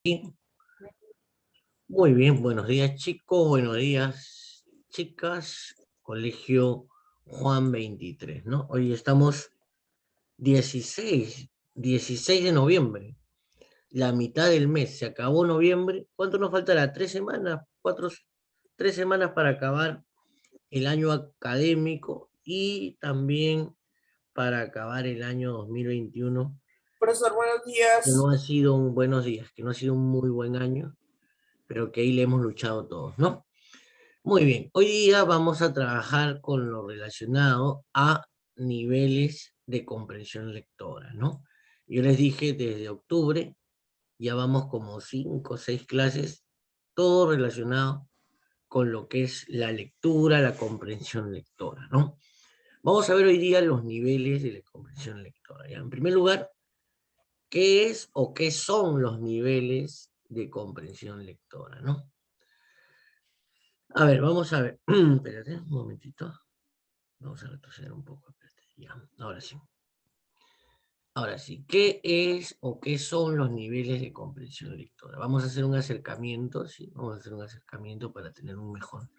Sí. Muy bien, buenos días chicos, buenos días chicas, Colegio Juan 23, ¿no? Hoy estamos 16 de noviembre, la mitad del mes, se acabó noviembre. ¿Cuánto nos faltará? 3 semanas, 3 semanas para acabar el año académico y también para acabar el año 2021, Profesor, buenos que no días. ha sido un buenos días, que no ha sido un muy buen año, pero que ahí le hemos luchado todos, ¿no? Muy bien, hoy día vamos a trabajar con lo relacionado a niveles de comprensión lectora, ¿no? Yo les dije desde octubre, ya vamos como 5 o 6 clases, todo relacionado con lo que es la lectura, la comprensión lectora, ¿no? Vamos a ver hoy día los niveles de la comprensión lectora, ¿ya? En primer lugar, ¿qué es o qué son los niveles de comprensión lectora, ¿no? A ver, vamos a ver. Espérate un momentito. Vamos a retroceder un poco. Espérate, ya, ahora sí. Ahora sí, ¿qué es o qué son los niveles de comprensión lectora? Vamos a hacer un acercamiento, sí, vamos a hacer un acercamiento para tener un mejor.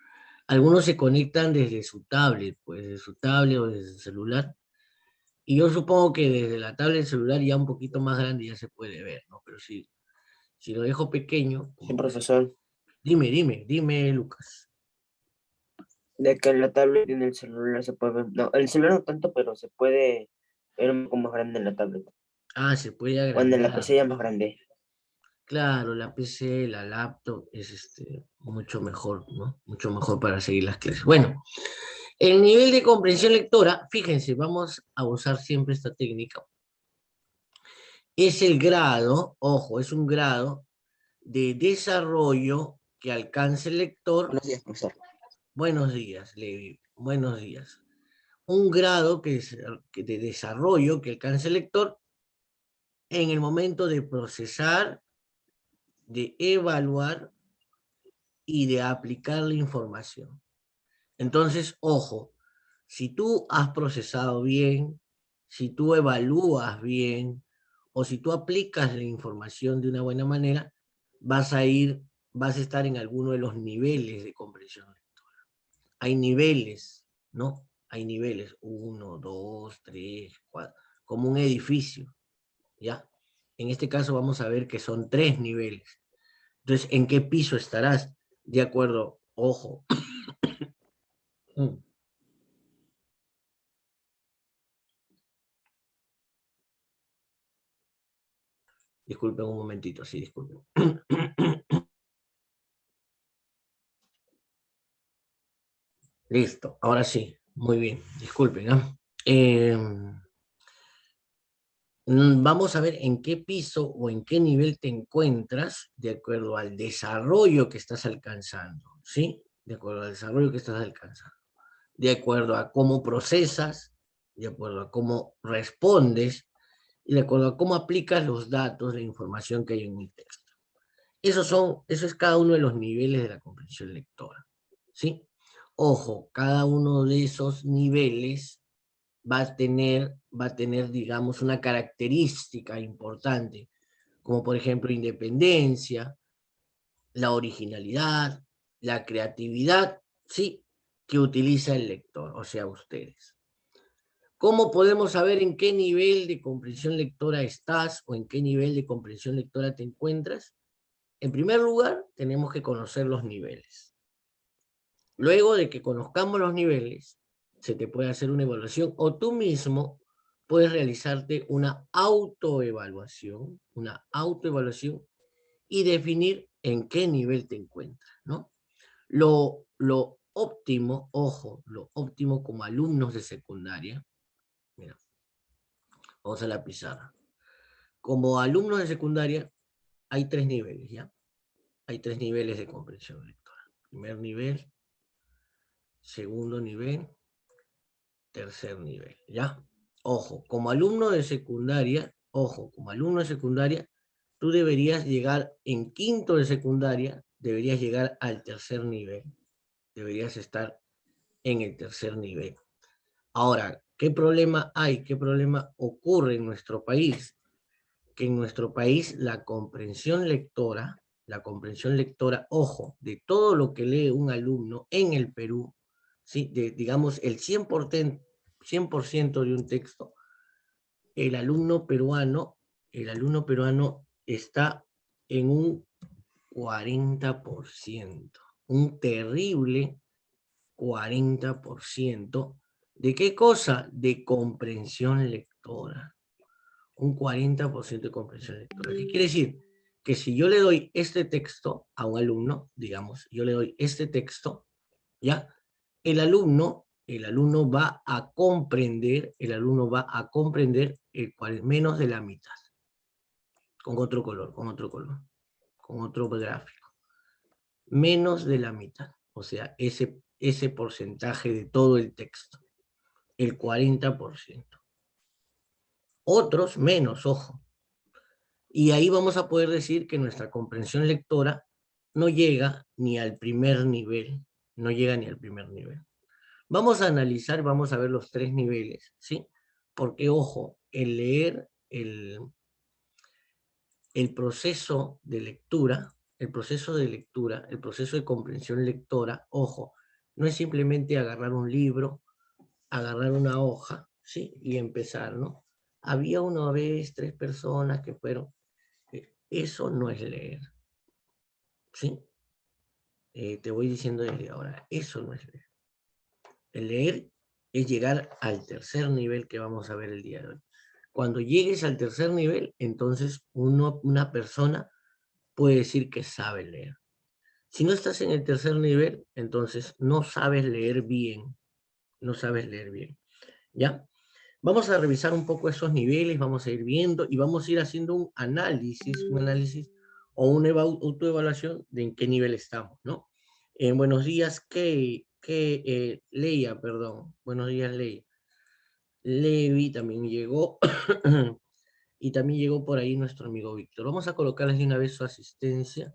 Algunos se conectan desde su tablet, pues desde su tablet o desde su celular. Y yo supongo que desde la tablet celular ya un poquito más grande ya se puede ver, ¿no? Pero si lo dejo pequeño, Sí, como que... profesor. Dime, Lucas. De que en la tablet y en el celular se puede ver. No, el celular no tanto, pero se puede ver un poco más grande en la tablet. Ah, se puede Cuando en la agrandar. PC ya es más grande. Claro, la PC, la laptop es mucho mejor, ¿no? Mucho mejor para seguir las clases. Bueno, el nivel de comprensión lectora, fíjense, vamos a usar siempre esta técnica. Es el grado, ojo, es un grado de desarrollo que alcanza el lector. Buenos días, profesor. Buenos días, Levi, buenos días. Un grado de desarrollo que alcanza el lector en el momento de procesar, de evaluar y de aplicar la información. Entonces, ojo, si tú has procesado bien, si tú evalúas bien o si tú aplicas la información de una buena manera, vas a ir, vas a estar en alguno de los niveles de comprensión lectora. Hay niveles, ¿no? Hay niveles, 1, 2, 3, 4, como un edificio, ¿ya? En este caso vamos a ver que son 3 niveles. Entonces, ¿en qué piso estarás? De acuerdo, ojo. Disculpen un momentito, sí, disculpen. Listo, ahora sí, muy bien, disculpen. ¿Ah? Vamos a ver en qué piso o en qué nivel te encuentras de acuerdo al desarrollo que estás alcanzando, ¿sí? De acuerdo al desarrollo que estás alcanzando, de acuerdo a cómo procesas, de acuerdo a cómo respondes y de acuerdo a cómo aplicas los datos, la información que hay en el texto. Eso es cada uno de los niveles de la comprensión lectora, ¿sí? Ojo, cada uno de esos niveles va a tener, digamos, una característica importante, como por ejemplo independencia, la originalidad, la creatividad, ¿sí? Que utiliza el lector, o sea, ustedes. ¿Cómo podemos saber en qué nivel de comprensión lectora estás o en qué nivel de comprensión lectora te encuentras? En primer lugar, tenemos que conocer los niveles. Luego de que conozcamos los niveles, se te puede hacer una evaluación o tú mismo puedes realizarte una autoevaluación y definir en qué nivel te encuentras, ¿no? Lo óptimo, ojo, lo óptimo como alumnos de secundaria, mira, vamos a la pizarra. Como alumnos de secundaria hay 3 niveles, ¿ya? Hay 3 niveles de comprensión lectora. Primer nivel, segundo nivel, tercer nivel, ¿ya? Ojo, como alumno de secundaria, tú deberías llegar en quinto de secundaria, deberías llegar al tercer nivel, deberías estar en el tercer nivel. Ahora, ¿qué problema hay? ¿Qué problema ocurre en nuestro país? que en nuestro país la comprensión lectora, ojo, de todo lo que lee un alumno en el Perú, ¿sí? Digamos, el 100% de un texto, el alumno peruano está en un 40%, un terrible 40%. ¿De qué cosa? De comprensión lectora. Un 40% de comprensión lectora. ¿Qué quiere decir? Que si yo le doy este texto a un alumno, digamos, yo le doy este texto, ¿ya? El alumno va a comprender, menos de la mitad, con otro color, con otro gráfico. Menos de la mitad, o sea, ese porcentaje de todo el texto, el 40%. Otros menos, ojo. Y ahí vamos a poder decir que nuestra comprensión lectora no llega ni al primer nivel, Vamos a analizar, vamos a ver los 3 niveles, ¿sí? Porque, ojo, el leer, el proceso de lectura, el proceso de comprensión lectora, ojo, no es simplemente agarrar un libro, agarrar una hoja, ¿sí? Y empezar, ¿no? Había una vez 3 personas que fueron. Eso no es leer, ¿sí? Te voy diciendo desde ahora, eso no es leer. El leer es llegar al tercer nivel que vamos a ver el día de hoy. Cuando llegues al tercer nivel, entonces una persona puede decir que sabe leer. Si no estás en el tercer nivel, entonces no sabes leer bien. ¿Ya? Vamos a revisar un poco esos niveles, vamos a ir viendo y vamos a ir haciendo un análisis o una autoevaluación de en qué nivel estamos, ¿no? Buenos días, Leia, perdón. Buenos días, Leia. Levi también llegó. Y también llegó por ahí nuestro amigo Víctor. Vamos a colocarles de una vez su asistencia.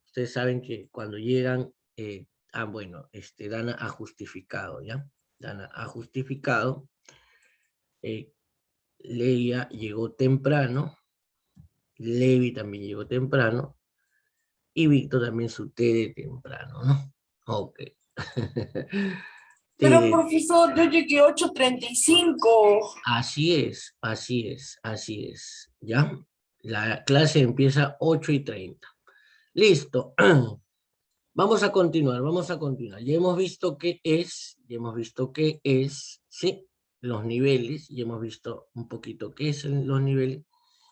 Ustedes saben que cuando llegan, bueno, Dana ha justificado, ¿ya? Dana ha justificado. Leia llegó temprano. Levi también llegó temprano. Y Víctor también su té de temprano, ¿no? Ok. Pero profesor, yo llegué 8:35. Así es, ¿ya? La clase empieza 8:30. Listo. Vamos a continuar. Ya hemos visto qué es, ¿sí? Los niveles, ya hemos visto un poquito qué son los niveles.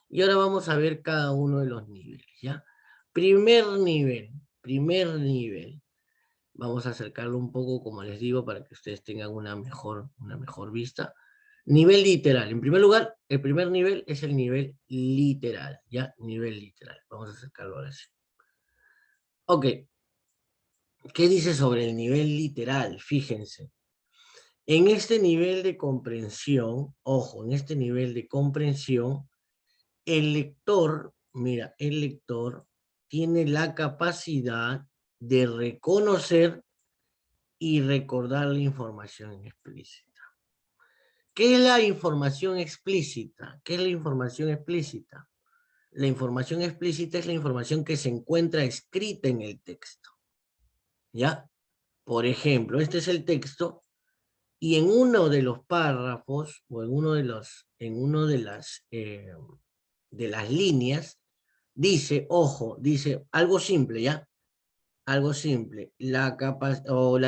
Y ahora vamos a ver cada uno de los niveles, ¿ya? Primer nivel. Vamos a acercarlo un poco, como les digo, para que ustedes tengan una mejor vista. Nivel literal. En primer lugar, el primer nivel es el nivel literal, ¿ya? Nivel literal. Vamos a acercarlo ahora sí. Ok. ¿Qué dice sobre el nivel literal? Fíjense. En este nivel de comprensión, ojo, en este nivel de comprensión, el lector tiene la capacidad de reconocer y recordar la información explícita. ¿Qué es la información explícita? La información explícita es la información que se encuentra escrita en el texto. ¿Ya? Por ejemplo, este es el texto y en uno de los párrafos o en uno de las líneas dice, ojo, dice algo simple, ¿ya? Algo simple. La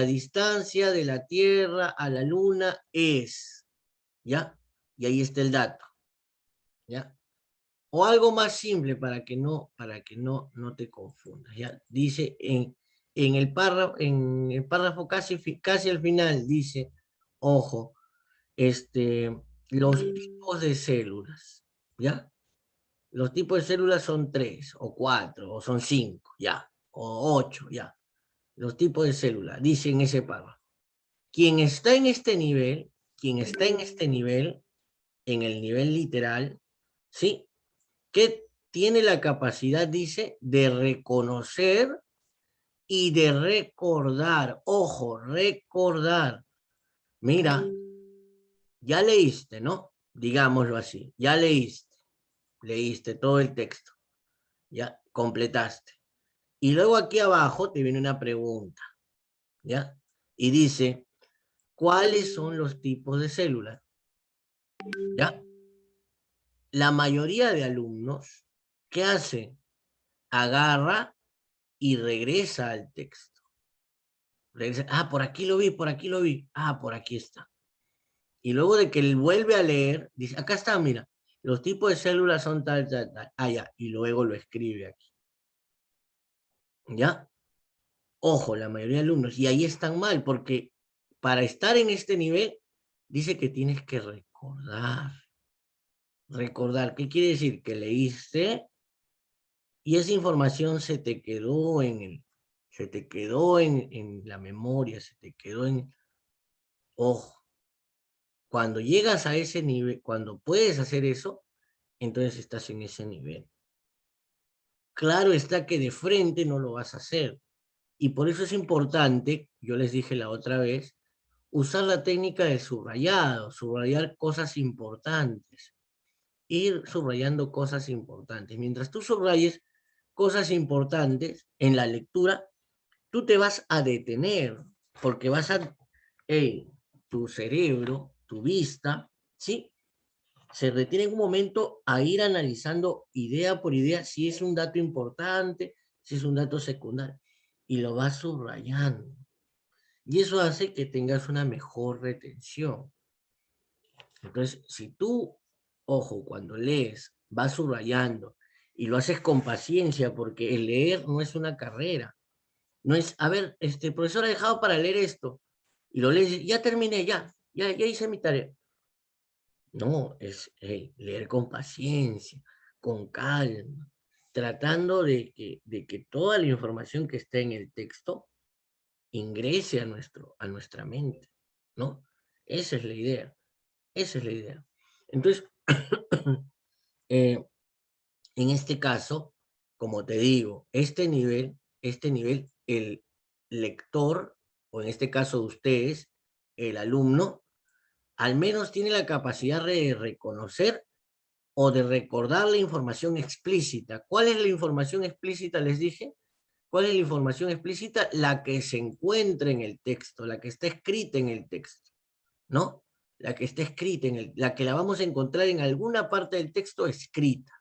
distancia de la Tierra a la Luna es, ¿ya? Y ahí está el dato, ¿ya? O algo más simple para que no te confundas, ¿ya? Dice en el párrafo casi al final dice, ojo, los tipos de células, ¿ya? Los tipos de células son 3 o 4 o son 5, ya, o 8, ya. Los tipos de células, dice en ese párrafo. Quien está en este nivel, en el nivel literal, ¿sí? Que tiene la capacidad, dice, de reconocer y de recordar. Ojo, recordar. Mira, ya leíste, ¿no? Digámoslo así, ya leíste. leíste todo el texto, ya, completaste. Y luego aquí abajo te viene una pregunta, ¿ya? Y dice, ¿cuáles son los tipos de células? ¿Ya? La mayoría de alumnos, ¿qué hace? Agarra y regresa al texto. Regresa, ah, por aquí lo vi, por aquí lo vi. Ah, por aquí está. Y luego de que él vuelve a leer, dice, acá está, mira, los tipos de células son tal, tal, tal. Ah, ya, y luego lo escribe aquí. ¿Ya? Ojo, la mayoría de alumnos, y ahí están mal, porque para estar en este nivel, dice que tienes que recordar. Recordar, ¿qué quiere decir? Que leíste y esa información se te quedó en la memoria, se te quedó en... Ojo, cuando llegas a ese nivel, cuando puedes hacer eso, entonces estás en ese nivel. Claro está que de frente no lo vas a hacer. Y por eso es importante, yo les dije la otra vez, usar la técnica de subrayado, subrayar cosas importantes, ir subrayando cosas importantes. Mientras tú subrayes cosas importantes en la lectura, tú te vas a detener, porque vas a, tu cerebro, tu vista, ¿sí? Se detiene en un momento a ir analizando idea por idea si es un dato importante, si es un dato secundario, y lo vas subrayando. Y eso hace que tengas una mejor retención. Entonces, si tú, ojo, cuando lees, vas subrayando y lo haces con paciencia, porque el leer no es una carrera. No es, a ver, el profesor ha dejado para leer esto, y lo lees, ya terminé, ya hice mi tarea. No, es leer con paciencia, con calma, tratando de que toda la información que está en el texto ingrese a nuestra mente, ¿no? Esa es la idea, esa es la idea. Entonces, en este caso, como te digo, este nivel, el lector, o en este caso de ustedes, el alumno, al menos tiene la capacidad de reconocer o de recordar la información explícita. ¿Cuál es la información explícita? Les dije. ¿Cuál es la información explícita? La que se encuentra en el texto, la que está escrita en el texto, ¿no? La que está escrita la que la vamos a encontrar en alguna parte del texto escrita.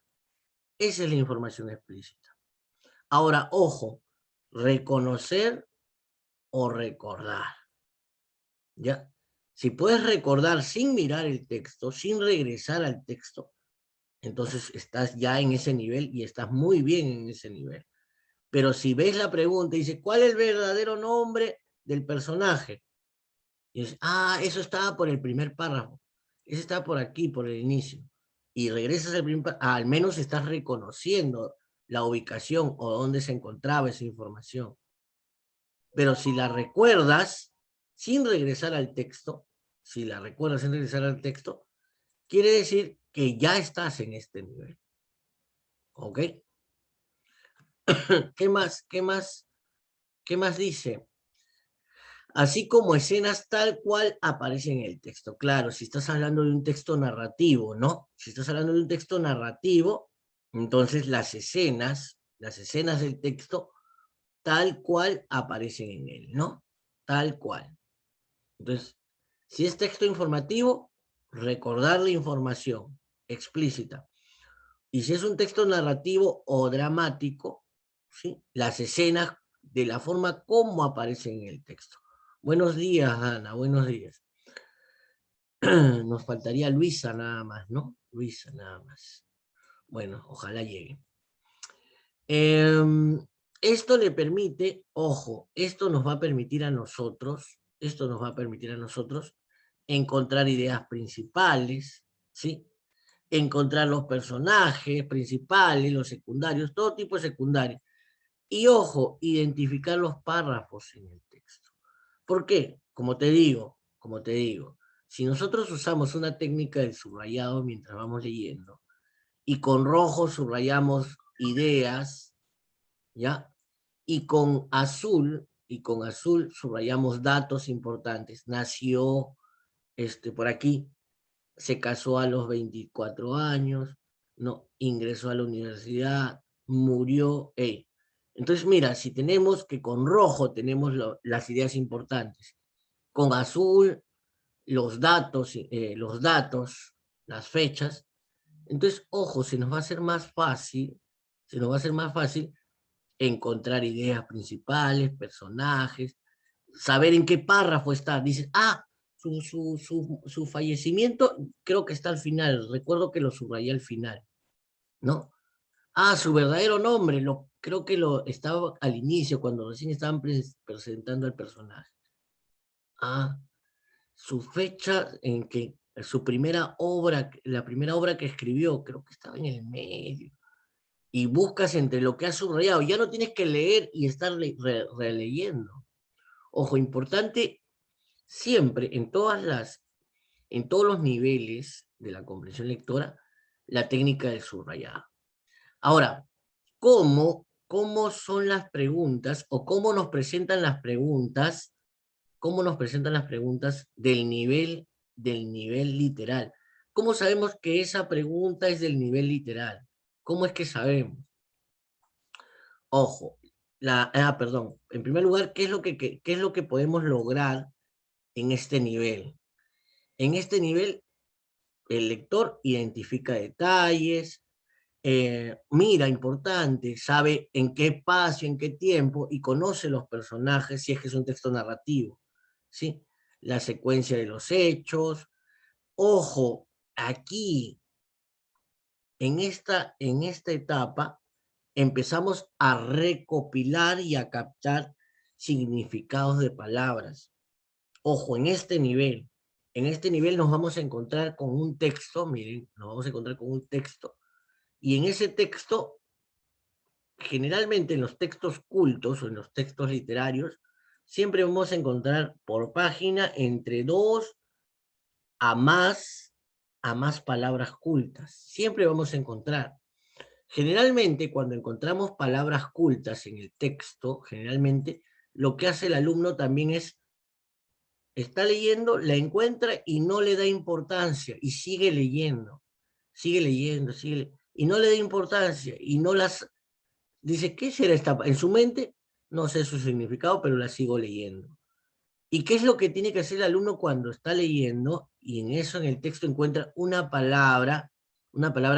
Esa es la información explícita. Ahora, ojo, reconocer o recordar, ¿ya? Si puedes recordar sin mirar el texto, sin regresar al texto, entonces estás ya en ese nivel y estás muy bien en ese nivel. Pero si ves la pregunta y dice, ¿cuál es el verdadero nombre del personaje? Y dices, ah, eso estaba por el primer párrafo. Eso está por aquí, por el inicio. Y regresas al primer párrafo, al menos estás reconociendo la ubicación o dónde se encontraba esa información. Pero si la recuerdas sin regresar al texto, si la recuerdas sin regresar al texto, quiere decir que ya estás en este nivel. ¿Ok? ¿Qué más? ¿Qué más? ¿Qué más dice? Así como escenas tal cual aparecen en el texto. Claro, si estás hablando de un texto narrativo, ¿no? Si estás hablando de un texto narrativo, entonces las escenas del texto, tal cual aparecen en él, ¿no? Tal cual. Entonces, si es texto informativo, recordar la información explícita. Y si es un texto narrativo o dramático, ¿sí? Las escenas de la forma como aparecen en el texto. Buenos días, Ana, buenos días. Nos faltaría Luisa nada más, ¿no? Luisa nada más. Bueno, ojalá llegue. Esto le permite, ojo, esto nos va a permitir a nosotros encontrar ideas principales, ¿sí? Encontrar los personajes principales, los secundarios, todo tipo de secundarios. Y ojo, identificar los párrafos en el texto. ¿Por qué? Como te digo, si nosotros usamos una técnica del subrayado mientras vamos leyendo, y con rojo subrayamos ideas, ¿ya? Y con azul subrayamos datos importantes. Nació, por aquí, se casó a los 24 años, no, ingresó a la universidad, murió, Entonces, mira, si tenemos que con rojo tenemos las ideas importantes, con azul los datos, las fechas, entonces, ojo, se nos va a hacer más fácil, se nos va a hacer más fácil encontrar ideas principales, personajes, saber en qué párrafo está. Dices, su fallecimiento creo que está al final, recuerdo que lo subrayé al final, ¿no? Su verdadero nombre, creo que lo estaba al inicio, cuando recién estaban presentando al personaje. Su fecha en que, su primera obra, la primera obra que escribió, creo que estaba en el medio. Y buscas entre lo que has subrayado, ya no tienes que leer y estar releyendo. Ojo, importante siempre, en todos los niveles de la comprensión lectora, la técnica del subrayado. Ahora, ¿cómo son las preguntas o cómo nos presentan las preguntas? ¿Cómo nos presentan las preguntas del nivel literal? ¿Cómo sabemos que esa pregunta es del nivel literal? ¿Cómo es que sabemos? Ojo, perdón. En primer lugar, ¿qué es lo que podemos lograr en este nivel? En este nivel, el lector identifica detalles, mira, importante, sabe en qué espacio, en qué tiempo, y conoce los personajes si es que es un texto narrativo, ¿sí? La secuencia de los hechos. Ojo, aquí, en esta etapa, empezamos a recopilar y a captar significados de palabras. Ojo, en este nivel nos vamos a encontrar con un texto, miren, nos vamos a encontrar con un texto, y en ese texto, generalmente en los textos cultos o en los textos literarios, siempre vamos a encontrar por página entre 2 a más palabras cultas. Siempre vamos a encontrar. Generalmente, cuando encontramos palabras cultas en el texto, generalmente lo que hace el alumno también es, está leyendo, la encuentra y no le da importancia, y sigue leyendo, y no le da importancia, y no las, dice, ¿qué será esta? En su mente, no sé su significado, pero la sigo leyendo. ¿Y qué es lo que tiene que hacer el alumno cuando está leyendo y en eso en el texto encuentra una palabra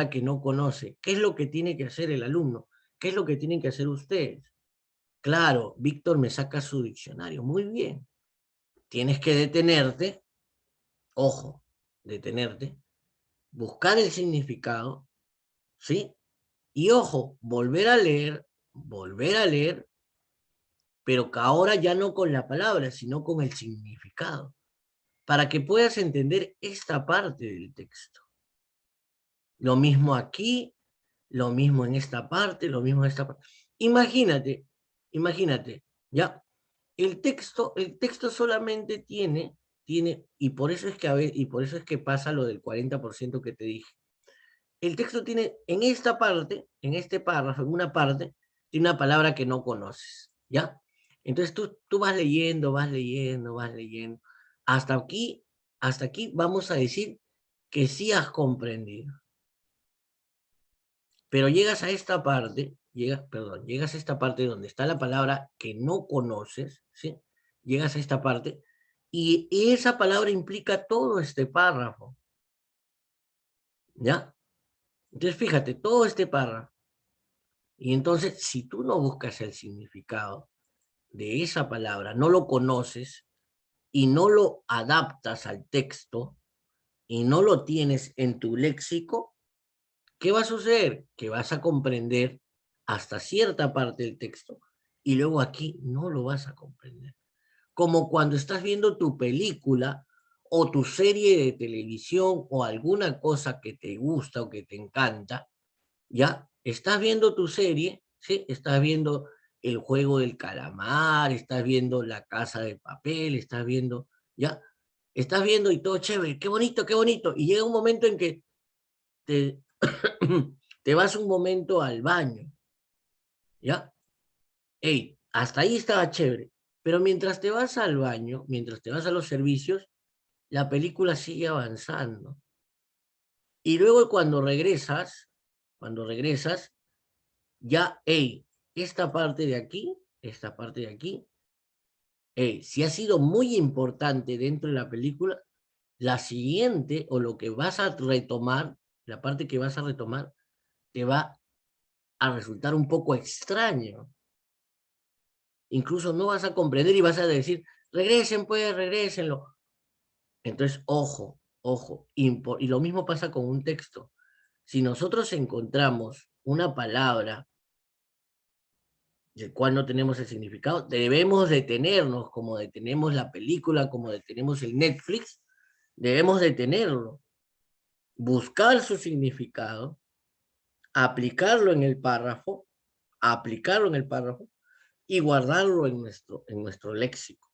que no conoce? ¿Qué es lo que tiene que hacer el alumno? ¿Qué es lo que tienen que hacer ustedes? Claro, Víctor me saca su diccionario. Muy bien. Tienes que detenerte, ojo, detenerte, buscar el significado, ¿sí? Y ojo, volver a leer, pero que ahora ya no con la palabra, sino con el significado, para que puedas entender esta parte del texto. Lo mismo aquí, lo mismo en esta parte, lo mismo en esta parte. Imagínate, ¿ya? El texto solamente tiene, y por eso es que pasa lo del 40% que te dije. El texto tiene, en esta parte, en este párrafo, en una parte, tiene una palabra que no conoces, ¿ya? Entonces tú vas leyendo, hasta aquí vamos a decir que sí has comprendido. Pero llegas a esta parte, llegas a esta parte donde está la palabra que no conoces, ¿sí? Llegas a esta parte, y esa palabra implica todo este párrafo, ¿ya? Entonces fíjate, todo este párrafo. Y entonces, si tú no buscas el significado de esa palabra, no lo conoces y no lo adaptas al texto y no lo tienes en tu léxico, ¿qué va a suceder? Que vas a comprender hasta cierta parte del texto y luego aquí no lo vas a comprender. Como cuando estás viendo tu película o tu serie de televisión o alguna cosa que te gusta o que te encanta, ¿ya? Estás viendo tu serie, ¿sí? Estás viendo El Juego del Calamar, estás viendo La Casa de Papel, estás viendo, ¿ya? Estás viendo y todo chévere, qué bonito, qué bonito. Y llega un momento en que te, te vas un momento al baño, ¿ya? Ey, hasta ahí estaba chévere. Pero mientras te vas al baño, mientras te vas a los servicios, la película sigue avanzando. Y luego cuando regresas, Cuando regresas, ya, hey, esta parte de aquí, hey, si ha sido muy importante dentro de la película, la siguiente o lo que vas a retomar, la parte que vas a retomar, te va a resultar un poco extraño. Incluso no vas a comprender y vas a decir, regresen pues, regrésenlo. Entonces, ojo, ojo. Y lo mismo pasa con un texto. Si nosotros encontramos una palabra del cual no tenemos el significado, debemos detenernos, como detenemos la película, como detenemos el Netflix, debemos detenerlo, buscar su significado, aplicarlo en el párrafo, y guardarlo en nuestro léxico,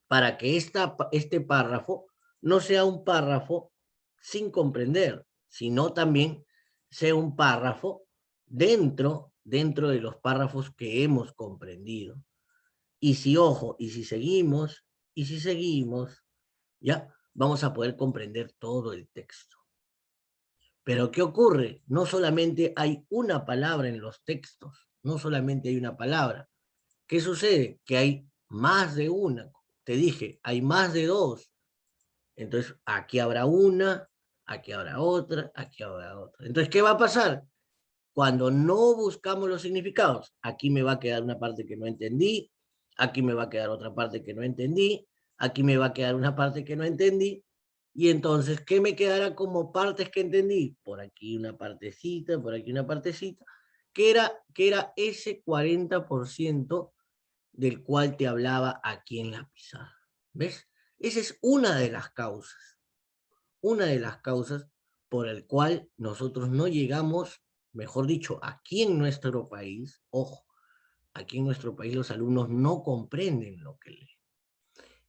para que este párrafo no sea un párrafo sin comprender, sino también sea un párrafo dentro de los párrafos que hemos comprendido. Y si seguimos, ya vamos a poder comprender todo el texto. Pero ¿qué ocurre? No solamente hay una palabra en los textos, no solamente hay una palabra. ¿Qué sucede? Que hay más de una. Te dije, hay más de dos. Entonces, aquí habrá una, aquí habrá otra, aquí habrá otra. Entonces, ¿qué va a pasar? Cuando no buscamos los significados, aquí me va a quedar una parte que no entendí, aquí me va a quedar otra parte que no entendí, aquí me va a quedar una parte que no entendí, y entonces, ¿qué me quedará como partes que entendí? Por aquí una partecita, por aquí una partecita, que era ese 40% del cual te hablaba aquí en la pizarra. ¿Ves? Esa es una de las causas por el cual nosotros no llegamos, mejor dicho, aquí en nuestro país, ojo, aquí en nuestro país los alumnos no comprenden lo que leen.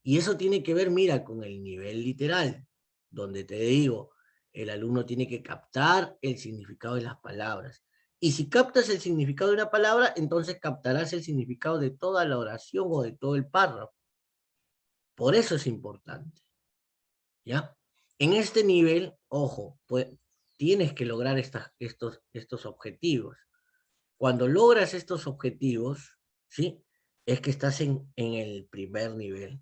Y eso tiene que ver, mira, con el nivel literal, donde te digo, el alumno tiene que captar el significado de las palabras. Y si captas el significado de una palabra, entonces captarás el significado de toda la oración o de todo el párrafo. Por eso es importante. ¿Ya? En este nivel, ojo, pues tienes que lograr estos objetivos. Cuando logras estos objetivos, ¿sí? Es que estás en el primer nivel.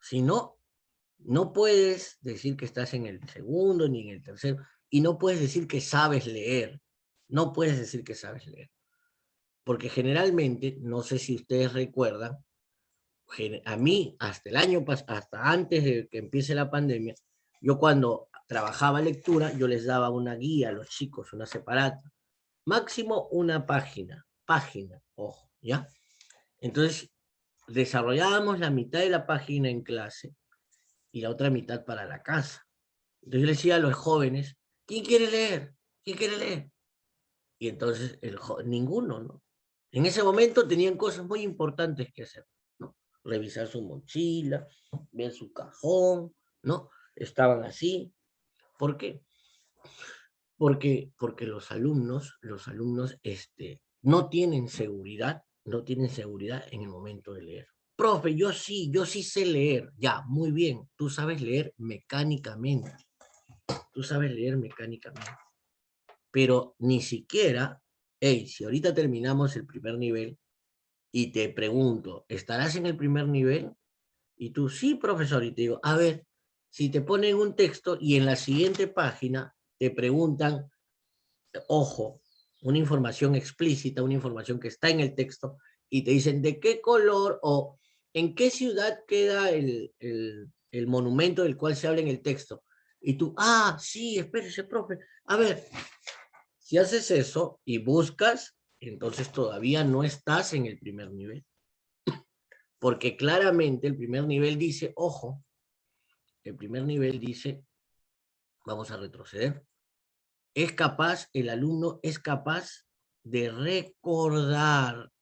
Si no, no puedes decir que estás en el segundo ni en el tercero, y no puedes decir que sabes leer. No puedes decir que sabes leer. Porque generalmente, no sé si ustedes recuerdan, a mí, hasta antes de que empiece la pandemia, yo cuando trabajaba lectura, yo les daba una guía a los chicos, una separata, máximo una página, ojo, ¿ya? Entonces, desarrollábamos la mitad de la página en clase y la otra mitad para la casa. Entonces yo les decía a los jóvenes, ¿quién quiere leer? ¿Quién quiere leer? Y entonces ninguno, ¿no? En ese momento tenían cosas muy importantes que hacer, ¿no? Revisar su mochila, ver su cajón, ¿no? Estaban así. ¿Por qué? Porque los alumnos no tienen seguridad en el momento de leer. Profe, yo sí sé leer. Ya, muy bien, tú sabes leer mecánicamente. Pero ni siquiera, hey, si ahorita terminamos el primer nivel y te pregunto, ¿estarás en el primer nivel? Y tú, sí, profesor, y te digo, a ver, si te ponen un texto y en la siguiente página te preguntan, ojo, una información explícita, una información que está en el texto, y te dicen de qué color o en qué ciudad queda el monumento del cual se habla en el texto. Y tú, sí, espérese, profe. A ver, si haces eso y buscas, entonces todavía no estás en el primer nivel. Porque claramente el primer nivel dice, ojo, el primer nivel dice, vamos a retroceder, el alumno es capaz de recordar,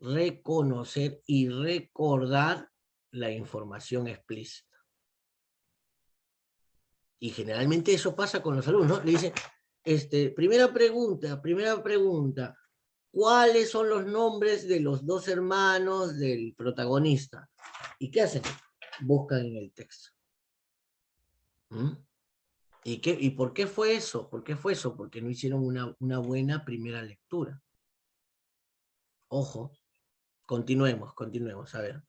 reconocer y recordar la información explícita. Y generalmente eso pasa con los alumnos, ¿no? Le dicen, primera pregunta, ¿cuáles son los nombres de los dos hermanos del protagonista? ¿Y qué hacen? Buscan en el texto. ¿Mm? ¿Y por qué fue eso? ¿Por qué fue eso? Porque no hicieron una buena primera lectura. Ojo, continuemos, a ver.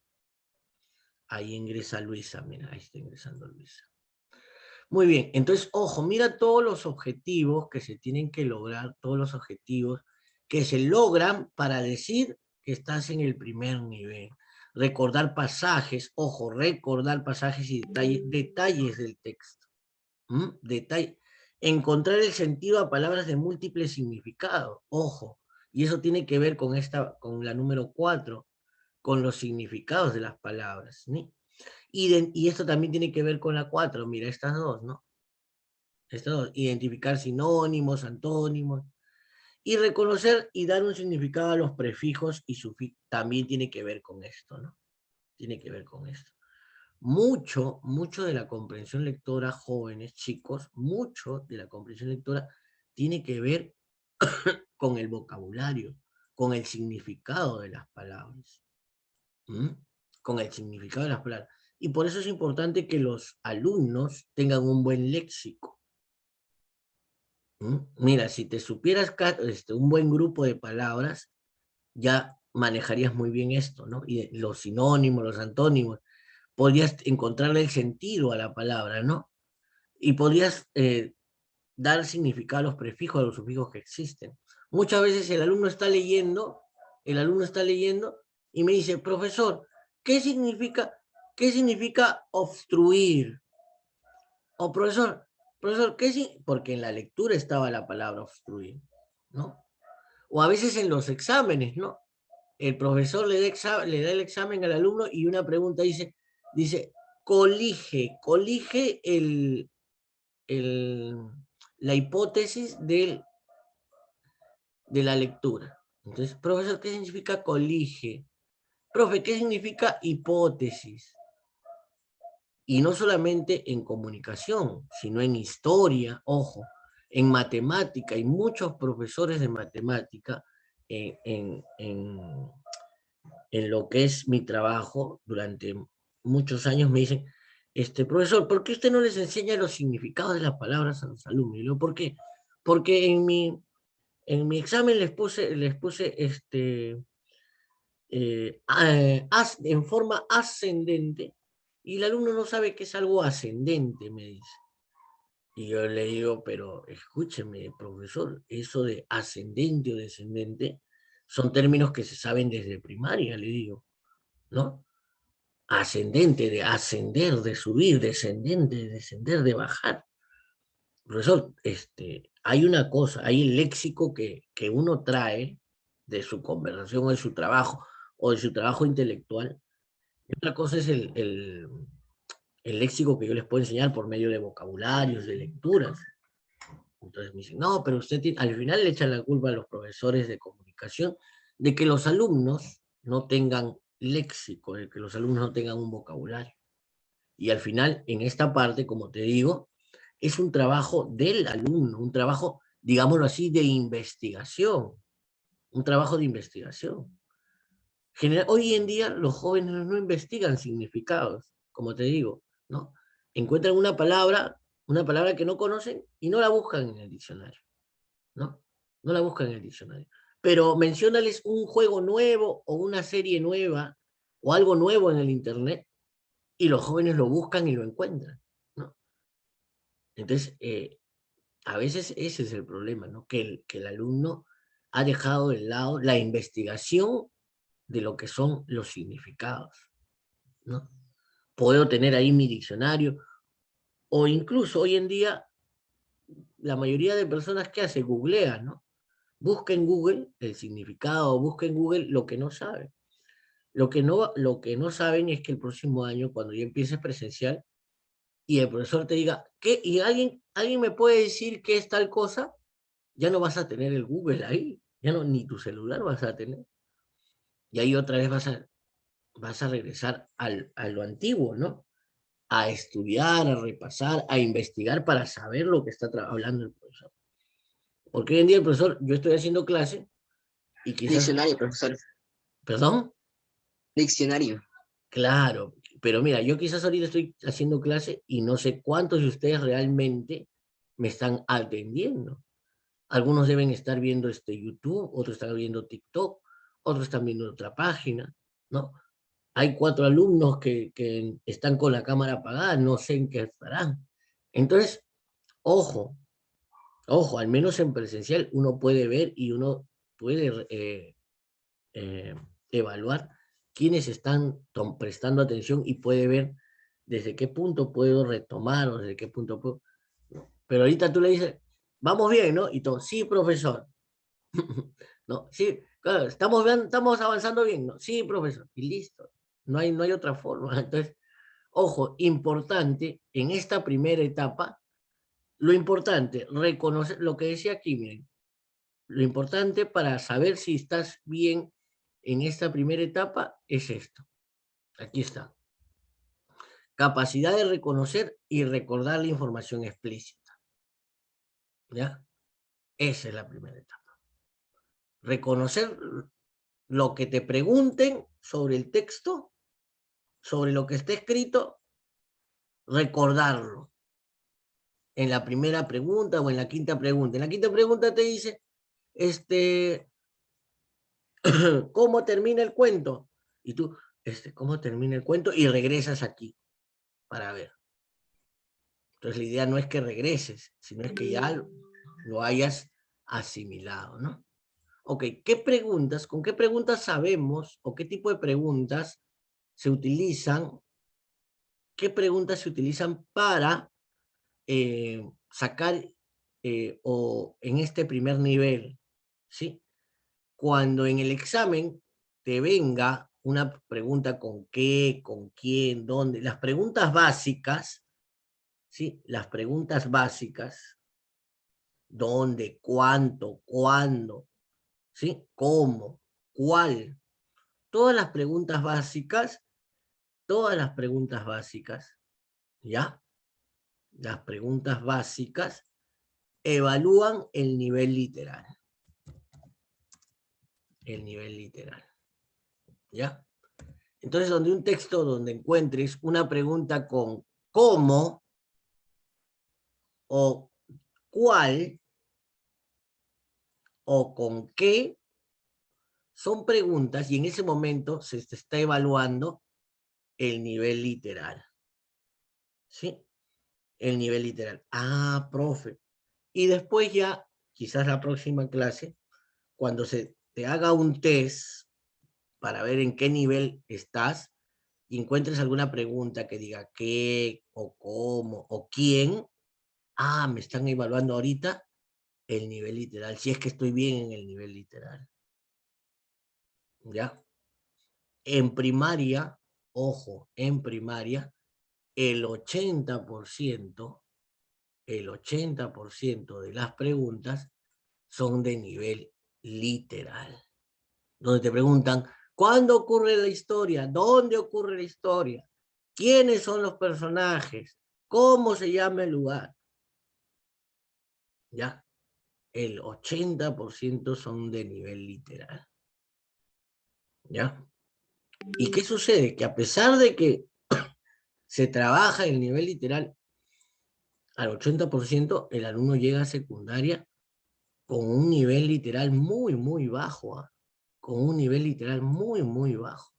Ahí ingresa Luisa, mira, ahí está ingresando Luisa. Muy bien, entonces, ojo, mira todos los objetivos que se tienen que lograr, todos los objetivos que se logran para decir que estás en el primer nivel. Recordar pasajes, ojo, recordar pasajes y detalles del texto. Encontrar el sentido a palabras de múltiple significado, ojo, y eso tiene que ver con la número 4, con los significados de las palabras, ¿sí? Y esto también tiene que ver con la 4, mira, estas dos, ¿no? Estas dos, identificar sinónimos, antónimos, y reconocer y dar un significado a los prefijos y sufijos, también tiene que ver con esto, ¿no? Tiene que ver con esto. Mucho de la comprensión lectora, jóvenes, chicos, mucho de la comprensión lectora tiene que ver con el vocabulario, con el significado de las palabras. Con el significado de las palabras. Y por eso es importante que los alumnos tengan un buen léxico. Mira, si te supieras un buen grupo de palabras, ya manejarías muy bien esto, ¿no? Y los sinónimos, los antónimos, podrías encontrarle el sentido a la palabra, ¿no? Y podrías dar significado a los prefijos, a los sufijos que existen. Muchas veces el alumno está leyendo y me dice, profesor, ¿qué significa obstruir? O profesor, porque en la lectura estaba la palabra obstruir, ¿no? O a veces en los exámenes, ¿no? El profesor le da el examen al alumno y una pregunta dice, colige la hipótesis de la lectura. Entonces, profesor, ¿qué significa colige? Profe, ¿qué significa hipótesis? Y no solamente en comunicación, sino en historia, ojo, en matemática. Hay muchos profesores de matemática en lo que es mi trabajo durante muchos años me dicen, profesor, ¿por qué usted no les enseña los significados de las palabras a los alumnos? Y yo, ¿por qué? Porque en mi examen les puse en forma ascendente y el alumno no sabe qué es algo ascendente, me dice. Y yo le digo, pero escúcheme, profesor, eso de ascendente o descendente son términos que se saben desde primaria, le digo, ¿no? Ascendente, de ascender, de subir, descendente, de descender, de bajar. Profesor, hay una cosa, hay el léxico que uno trae de su conversación o de su trabajo intelectual. Y otra cosa es el léxico que yo les puedo enseñar por medio de vocabularios, de lecturas. Entonces me dicen, no, pero usted al final le echan la culpa a los profesores de comunicación de que los alumnos no tengan léxico, de que los alumnos no tengan un vocabulario. Y al final, en esta parte, como te digo, es un trabajo del alumno, un trabajo, digámoslo así, de investigación, un trabajo de investigación. Hoy en día los jóvenes no investigan significados, como te digo, ¿no? Encuentran una palabra que no conocen y no la buscan en el diccionario, ¿no? No la buscan en el diccionario. Pero menciónales un juego nuevo o una serie nueva o algo nuevo en el internet y los jóvenes lo buscan y lo encuentran, ¿no? Entonces, a veces ese es el problema, ¿no? Que el alumno ha dejado de lado la investigación de lo que son los significados, ¿no? Puedo tener ahí mi diccionario, o incluso hoy en día, la mayoría de personas que hace, googlea, ¿no? Busca en Google el significado, busca en Google lo que no sabe. Lo que no saben es que el próximo año, cuando ya empieces presencial, y el profesor te diga, ¿qué? ¿Y alguien me puede decir qué es tal cosa? Ya no vas a tener el Google ahí, ya no, ni tu celular vas a tener. Y ahí otra vez vas a regresar a lo antiguo, ¿no? A estudiar, a repasar, a investigar para saber lo que está hablando el profesor. Porque hoy en día el profesor, yo estoy haciendo clase y quizás... Diccionario, profesor. ¿Perdón? Diccionario. Claro, pero mira, yo quizás ahorita estoy haciendo clase y no sé cuántos de ustedes realmente me están atendiendo. Algunos deben estar viendo YouTube, otros están viendo TikTok, otros están viendo otra página, ¿no? Hay 4 alumnos que están con la cámara apagada, no sé en qué estarán. Entonces, ojo, al menos en presencial uno puede ver y uno puede evaluar quiénes están prestando atención y puede ver desde qué punto puedo retomar o desde qué punto puedo... Pero ahorita tú le dices, vamos bien, ¿no? Y todo, sí, profesor. ¿No? Sí, claro, estamos avanzando bien, ¿no? Sí, profesor, y listo. No hay otra forma. Entonces, ojo, importante en esta primera etapa, lo importante, reconocer lo que decía aquí, miren, lo importante para saber si estás bien en esta primera etapa es esto. Aquí está. Capacidad de reconocer y recordar la información explícita. ¿Ya? Esa es la primera etapa. Reconocer lo que te pregunten sobre el texto, sobre lo que está escrito, recordarlo. En la primera pregunta o en la quinta pregunta. En la quinta pregunta te dice, ¿cómo termina el cuento? Y tú, ¿cómo termina el cuento? Y regresas aquí para ver. Entonces la idea no es que regreses, sino es que ya lo hayas asimilado, ¿no? Ok, ¿con qué preguntas sabemos o qué tipo de preguntas se utilizan? ¿Qué preguntas se utilizan para sacar o en este primer nivel? ¿Sí? Cuando en el examen te venga una pregunta con qué, con quién, dónde, las preguntas básicas, ¿sí? Las preguntas básicas, dónde, cuánto, cuándo, ¿sí? Cómo, cuál, todas las preguntas básicas, ¿ya? Las preguntas básicas evalúan el nivel literal. El nivel literal, ¿ya? Entonces, donde un texto donde encuentres una pregunta con cómo o cuál o con qué, son preguntas y en ese momento se está evaluando el nivel literal. ¿Sí? El nivel literal. Ah, profe. Y después ya, quizás la próxima clase, cuando se te haga un test para ver en qué nivel estás y encuentres alguna pregunta que diga qué o cómo o quién, me están evaluando ahorita el nivel literal, si es que estoy bien en el nivel literal. ¿Ya? En primaria, ojo, en primaria, el 80% de las preguntas son de nivel literal. Donde te preguntan, ¿cuándo ocurre la historia? ¿Dónde ocurre la historia? ¿Quiénes son los personajes? ¿Cómo se llama el lugar? ¿Ya? El 80% son de nivel literal. ¿Ya? ¿Y qué sucede? Que a pesar de que se trabaja el nivel literal al 80%, el alumno llega a secundaria con un nivel literal muy, muy bajo. Con un nivel literal muy, muy bajo.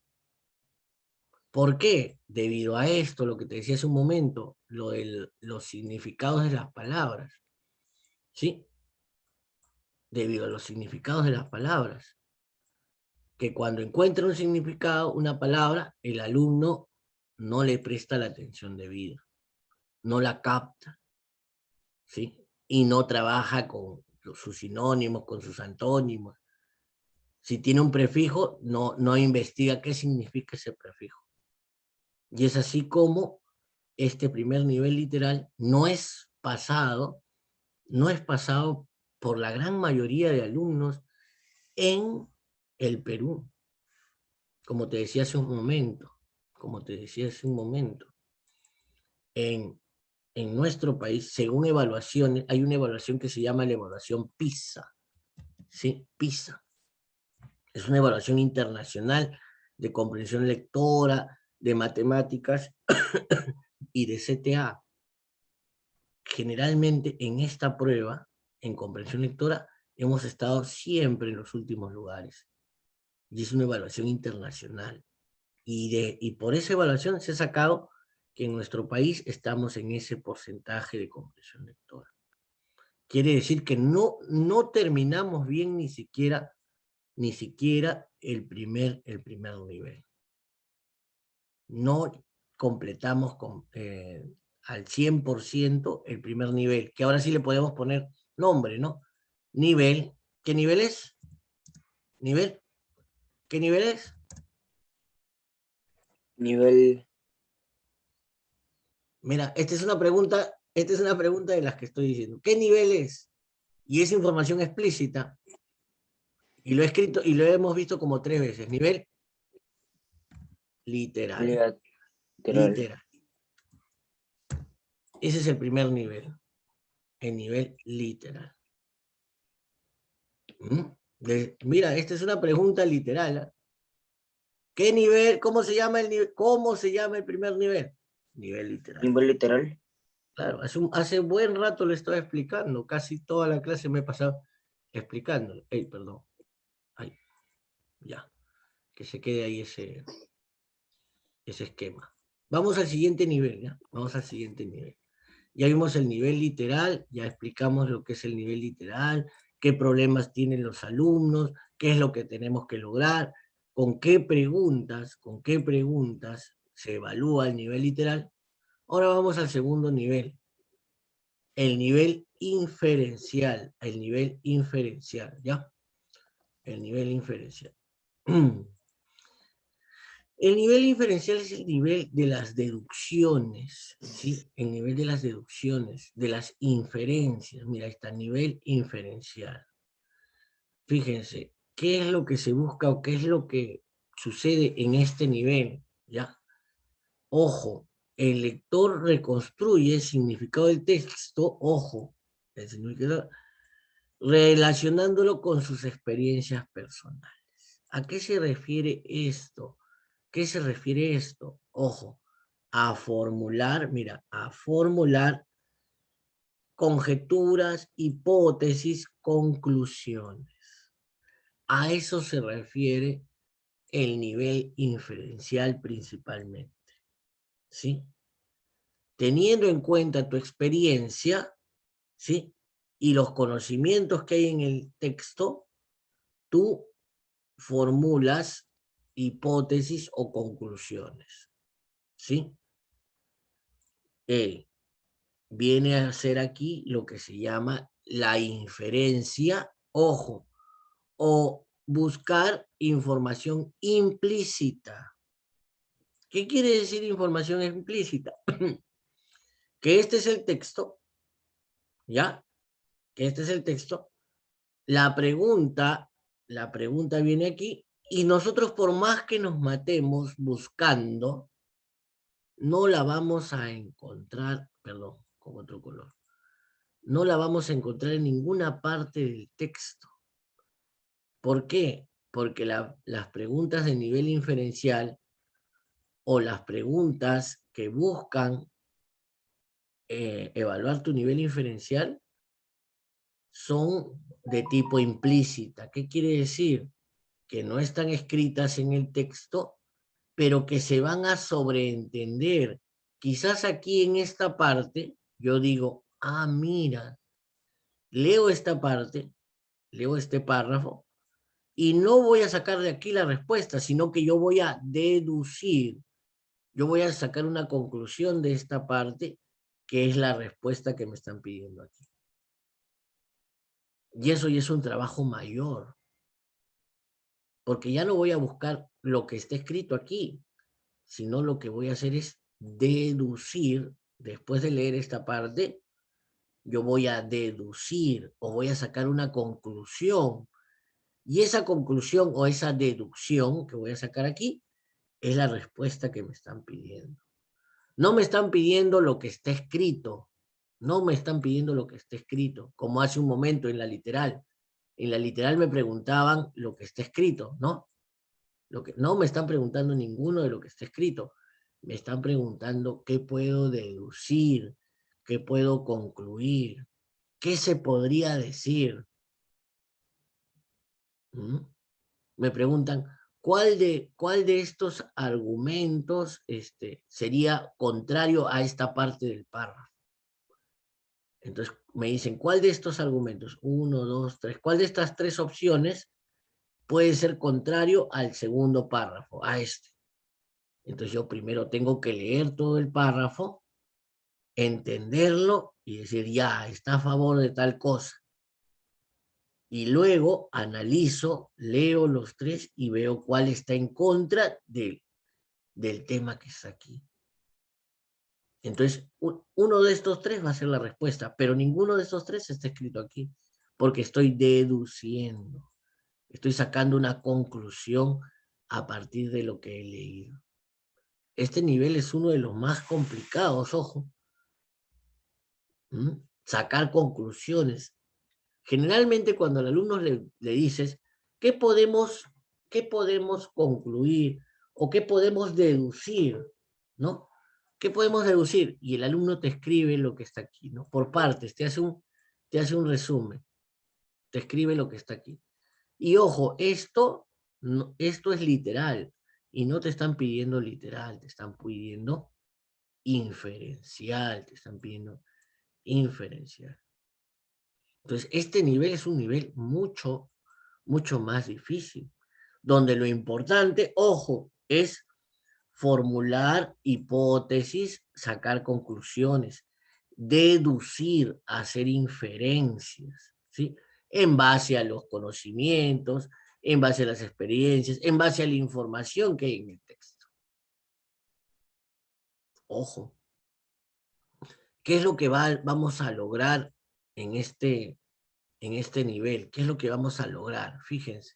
¿Por qué? Debido a esto, lo que te decía hace un momento, los significados de las palabras. ¿Sí? Debido a los significados de las palabras. Que cuando encuentra un significado, una palabra, el alumno no le presta la atención debida. No la capta. ¿Sí? Y no trabaja con sus sinónimos, con sus antónimos. Si tiene un prefijo, no investiga qué significa ese prefijo. Y es así como este primer nivel literal no es pasado por la gran mayoría de alumnos en el Perú. Como te decía hace un momento, en nuestro país, según evaluaciones, hay una evaluación que se llama la evaluación PISA. ¿Sí? PISA. Es una evaluación internacional de comprensión lectora, de matemáticas y de CTA, generalmente en esta prueba, en comprensión lectora, hemos estado siempre en los últimos lugares. Y es una evaluación internacional. Y por esa evaluación se ha sacado que en nuestro país estamos en ese porcentaje de comprensión lectora. Quiere decir que no terminamos bien ni siquiera el primer nivel. No completamos al 100% el primer nivel, que ahora sí le podemos poner nombre, ¿no? Nivel. ¿Qué nivel es? ¿Nivel? ¿Qué nivel es? Nivel, Mira, esta es una pregunta de las que estoy diciendo. ¿Qué nivel es? Y es información explícita. Y lo he escrito y lo hemos visto como 3 veces. Nivel literal. literal. Literal. Ese es el primer nivel. El nivel literal. Mira, esta es una pregunta literal. ¿Eh? ¿Qué nivel? ¿Cómo se llama el nivel? ¿Cómo se llama el primer nivel? Nivel literal. Nivel literal. Claro, hace buen rato le estaba explicando. Casi toda la clase me he pasado explicándolo. Perdón. Ay, ya. Que se quede ahí ese esquema. Vamos al siguiente nivel, ¿ya? Vamos al siguiente nivel. Ya vimos el nivel literal, ya explicamos lo que es el nivel literal, qué problemas tienen los alumnos, qué es lo que tenemos que lograr, con qué preguntas se evalúa el nivel literal. Ahora vamos al segundo nivel, el nivel inferencial, ¿ya? El nivel inferencial. El nivel inferencial es el nivel de las deducciones, ¿sí? El nivel de las deducciones, de las inferencias. Mira, ahí está, nivel inferencial. Fíjense, ¿qué es lo que se busca o qué es lo que sucede en este nivel? ¿Ya? Ojo, el lector reconstruye el significado del texto, ojo, el significado, relacionándolo con sus experiencias personales. ¿A qué se refiere esto? ¿Qué se refiere esto? Ojo, a formular, mira, a formular conjeturas, hipótesis, conclusiones. A eso se refiere el nivel inferencial principalmente, ¿sí? Teniendo en cuenta tu experiencia, ¿sí? Y los conocimientos que hay en el texto, tú formulas hipótesis o conclusiones, ¿sí? Viene a ser aquí lo que se llama la inferencia, ojo, o buscar información implícita. ¿Qué quiere decir información implícita? Que este es el texto, ¿ya? Que este es el texto. La pregunta viene aquí y nosotros por más que nos matemos buscando, no la vamos a encontrar, perdón, con otro color. No la vamos a encontrar en ninguna parte del texto. ¿Por qué? Porque las preguntas de nivel inferencial o las preguntas que buscan evaluar tu nivel inferencial son de tipo implícita. ¿Qué quiere decir? Que no están escritas en el texto, pero que se van a sobreentender. Quizás aquí en esta parte yo digo, ah, mira, leo esta parte, leo este párrafo, y no voy a sacar de aquí la respuesta, sino que yo voy a deducir, yo voy a sacar una conclusión de esta parte, que es la respuesta que me están pidiendo aquí. Y eso ya es un trabajo mayor, porque ya no voy a buscar lo que está escrito aquí, sino lo que voy a hacer es deducir, después de leer esta parte, yo voy a deducir o voy a sacar una conclusión. Y esa conclusión o esa deducción que voy a sacar aquí es la respuesta que me están pidiendo. No me están pidiendo lo que está escrito, no me están pidiendo lo que está escrito, como hace un momento en la literal. En la literal me preguntaban lo que está escrito, ¿no? No me están preguntando ninguno de lo que está escrito. Me están preguntando qué puedo deducir, ¿Qué puedo concluir? ¿Qué se podría decir? ¿Mm? Me preguntan, ¿cuál de estos argumentos sería contrario a esta parte del párrafo? Entonces me dicen, ¿cuál de estos argumentos? 1, 2, 3. ¿Cuál de estas 3 opciones puede ser contrario al segundo párrafo, a este? Entonces yo primero tengo que leer todo el párrafo, entenderlo y decir, ya, está a favor de tal cosa. Y luego analizo, leo los 3 y veo cuál está en contra del tema que está aquí. Entonces, uno de estos 3 va a ser la respuesta, pero ninguno de estos 3 está escrito aquí, porque estoy deduciendo, estoy sacando una conclusión a partir de lo que he leído. Este nivel es uno de los más complicados, ojo. Sacar conclusiones. Generalmente cuando al alumno le dices, ¿qué podemos concluir o qué podemos deducir? ¿No? ¿Qué podemos deducir? Y el alumno te escribe lo que está aquí, ¿no? Por partes, te hace un resumen, te escribe lo que está aquí. Y ojo, esto es literal, y no te están pidiendo literal, te están pidiendo inferencial, te están pidiendo inferencial. Entonces, este nivel es un nivel mucho, mucho más difícil, donde lo importante, ojo, es formular hipótesis, sacar conclusiones, deducir, hacer inferencias, ¿sí? En base a los conocimientos, en base a las experiencias, en base a la información que hay en el texto. Ojo. ¿Qué es lo que vamos a lograr en este nivel? ¿Qué es lo que vamos a lograr? Fíjense.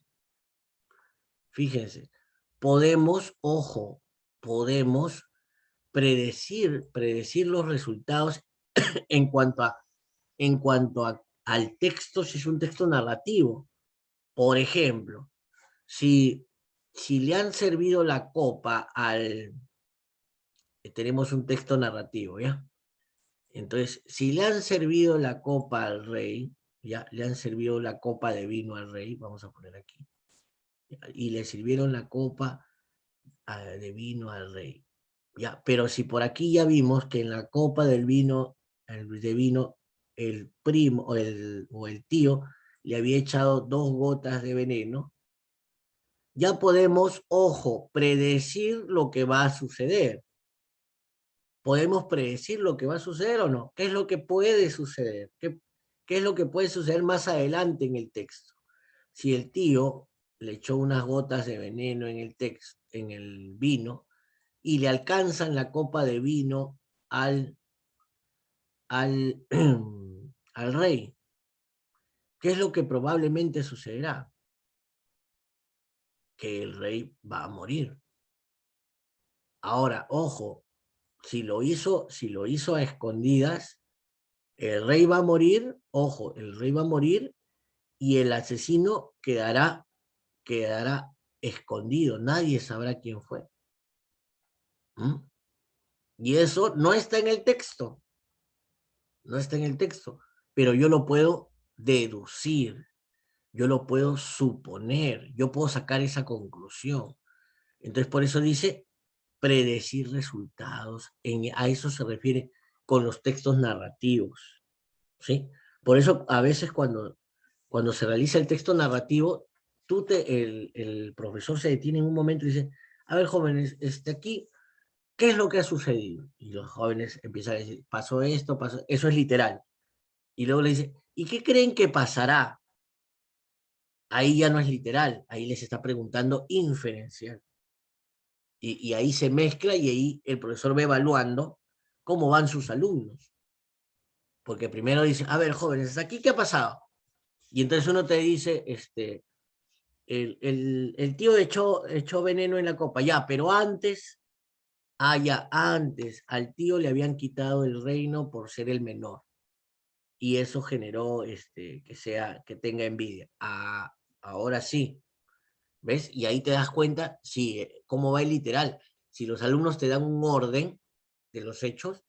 Podemos, ojo, podemos predecir los resultados en cuanto al texto, si es un texto narrativo. Por ejemplo, si le han servido la copa tenemos un texto narrativo, ¿ya? Entonces, si le han servido la copa al rey, ya, le han servido la copa de vino al rey, vamos a poner aquí, y le sirvieron la copa de vino al rey. Ya, pero si por aquí ya vimos que en la copa del vino, el primo o el tío le había echado 2 gotas de veneno, ya podemos, ojo, predecir lo que va a suceder. ¿Podemos predecir lo que va a suceder o no? ¿Qué es lo que puede suceder? ¿Qué es lo que puede suceder más adelante en el texto? Si el tío le echó unas gotas de veneno en el vino, y le alcanzan la copa de vino al rey, ¿qué es lo que probablemente sucederá? Que el rey va a morir. Ahora, ojo, si lo hizo a escondidas, el rey va a morir, ojo, el rey va a morir y el asesino quedará escondido, nadie sabrá quién fue. Y eso no está en el texto, pero yo lo puedo deducir, yo lo puedo suponer, yo puedo sacar esa conclusión. Entonces, por eso dice predecir resultados, a eso se refiere con los textos narrativos, ¿sí? Por eso, a veces cuando se realiza el texto narrativo, el profesor se detiene en un momento y dice, a ver, jóvenes, aquí, ¿qué es lo que ha sucedido? Y los jóvenes empiezan a decir, pasó esto, eso es literal. Y luego le dice, ¿y qué creen que pasará? Ahí ya no es literal, ahí les está preguntando inferencial. Y ahí se mezcla y ahí el profesor va evaluando cómo van sus alumnos. Porque primero dice, a ver, jóvenes, ¿hasta aquí qué ha pasado? Y entonces uno te dice, el tío echó veneno en la copa, ya, pero antes, antes al tío le habían quitado el reino por ser el menor. Y eso generó que tenga envidia. Ahora sí, ¿ves? Y ahí te das cuenta, sí, cómo va el literal. Si los alumnos te dan un orden de los hechos,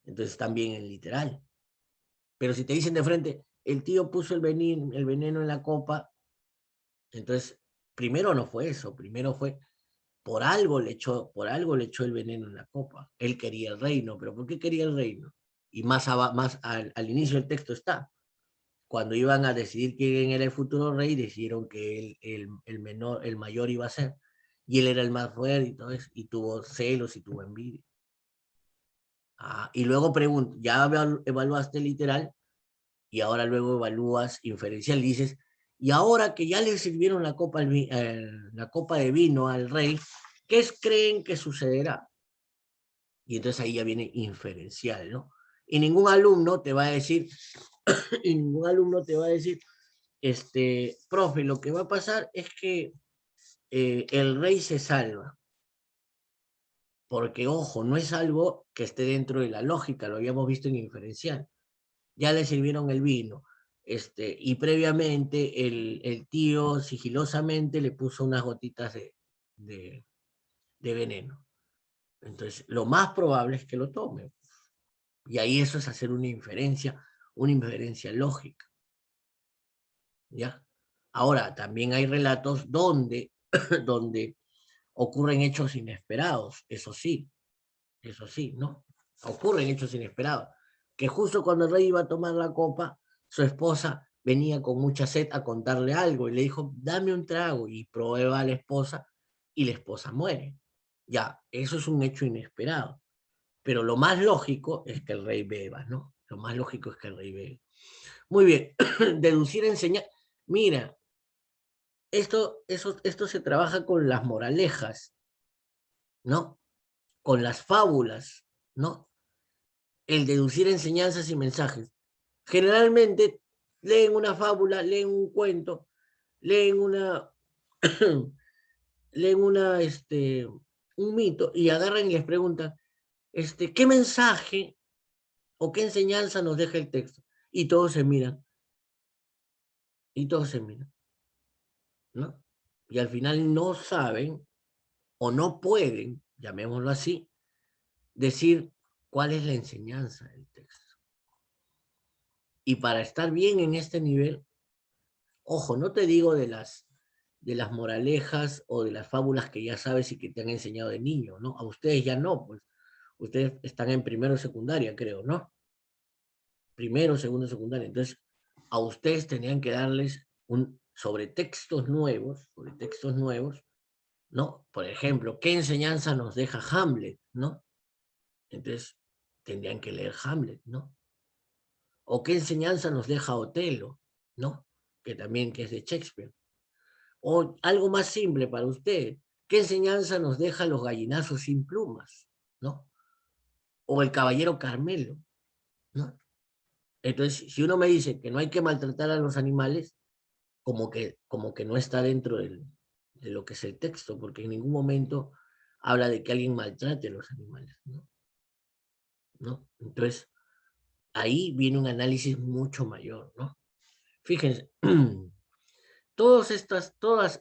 Entonces también en literal. Pero si te dicen de frente, el tío puso el veneno en la copa, entonces primero no fue eso, primero fue por algo le echó el veneno en la copa. Él quería el reino, pero ¿por qué quería el reino? Y más al inicio del texto está. Cuando iban a decidir quién era el futuro rey, decidieron que el mayor iba a ser. Y él era el más fuerte y todo eso, y tuvo celos y tuvo envidia. Y luego pregunto, ya evaluaste literal, y ahora luego evalúas inferencial, dices, y ahora que ya le sirvieron la copa de vino al rey, ¿qué creen que sucederá? Y entonces ahí ya viene inferencial, ¿no? Y ningún alumno te va a decir, profe, lo que va a pasar es que el rey se salva. Porque, ojo, no es algo que esté dentro de la lógica, lo habíamos visto en inferencial. Ya le sirvieron el vino, y previamente el tío sigilosamente le puso unas gotitas de veneno. Entonces, lo más probable es que lo tome. Y ahí eso es hacer una inferencia lógica. ¿Ya? Ahora, también hay relatos donde ocurren hechos inesperados, eso sí, ¿no? Ocurren hechos inesperados. Que justo cuando el rey iba a tomar la copa, su esposa venía con mucha sed a contarle algo y le dijo, dame un trago, y prueba a la esposa y la esposa muere. Ya, eso es un hecho inesperado. Pero lo más lógico es que el rey beba, ¿no? Lo más lógico es que el rey beba. Muy bien, deducir, enseñar. Mira, esto se trabaja con las moralejas, ¿no? Con las fábulas, ¿no? El deducir enseñanzas y mensajes. Generalmente leen una fábula, leen un cuento, leen un mito y agarran y les preguntan, ¿qué mensaje o qué enseñanza nos deja el texto? Y todos se miran, ¿no? Y al final no saben o no pueden, llamémoslo así, decir cuál es la enseñanza del texto. Y para estar bien en este nivel, ojo, no te digo de las moralejas o de las fábulas que ya sabes y que te han enseñado de niño, ¿no? A ustedes ya no, pues ustedes están en primero secundaria, creo, ¿no? Primero, segundo, secundaria. Entonces, a ustedes tenían que darles sobre textos nuevos, ¿no? Por ejemplo, ¿qué enseñanza nos deja Hamlet, ¿no? Entonces, tendrían que leer Hamlet, ¿no? O ¿qué enseñanza nos deja Otelo, ¿no? Que es de Shakespeare. O algo más simple para usted, ¿qué enseñanza nos deja Los gallinazos sin plumas, ¿no? O El caballero Carmelo, ¿no? Entonces, si uno me dice que no hay que maltratar a los animales, como que no está dentro de lo que es el texto, porque en ningún momento habla de que alguien maltrate a los animales, ¿no? Entonces, ahí viene un análisis mucho mayor, ¿no? Fíjense,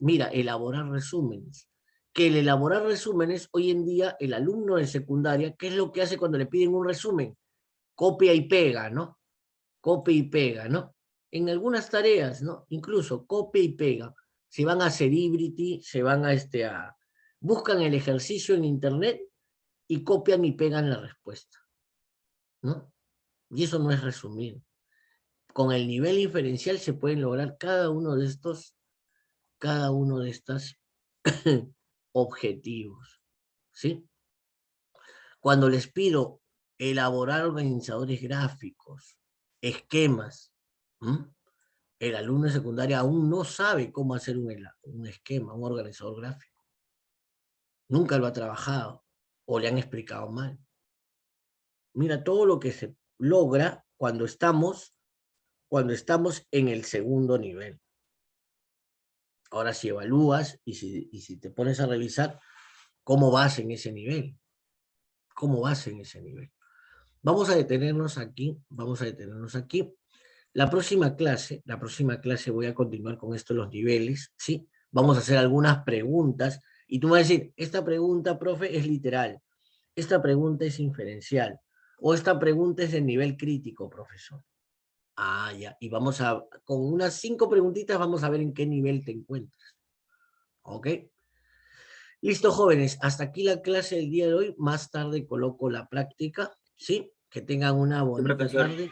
mira, elaborar resúmenes. Que el elaborar resúmenes, hoy en día, el alumno de secundaria, ¿qué es lo que hace cuando le piden un resumen? Copia y pega, ¿no? Copia y pega, ¿no? En algunas tareas, ¿no? Incluso copia y pega. Si van a Ceribrity, se van buscan el ejercicio en internet y copian y pegan la respuesta, ¿no? Y eso no es resumir. Con el nivel inferencial se pueden lograr cada uno de estos objetivos, ¿sí? Cuando les pido elaborar organizadores gráficos, esquemas, el alumno de secundaria aún no sabe cómo hacer un esquema, un organizador gráfico. Nunca lo ha trabajado o le han explicado mal. Mira todo lo que se logra cuando estamos en el segundo nivel. Ahora, si evalúas y si te pones a revisar cómo vas en ese nivel. Vamos a detenernos aquí. La próxima clase voy a continuar con esto de los niveles, ¿sí? Vamos a hacer algunas preguntas y tú me vas a decir, esta pregunta, profe, es literal. Esta pregunta es inferencial. O esta pregunta es de nivel crítico, profesor. Ah, ya. Y vamos a, con unas 5 preguntitas, vamos a ver en qué nivel te encuentras. ¿Ok? Listo, jóvenes. Hasta aquí la clase del día de hoy. Más tarde coloco la práctica. ¿Sí? Que tengan una bonita profesor. tarde.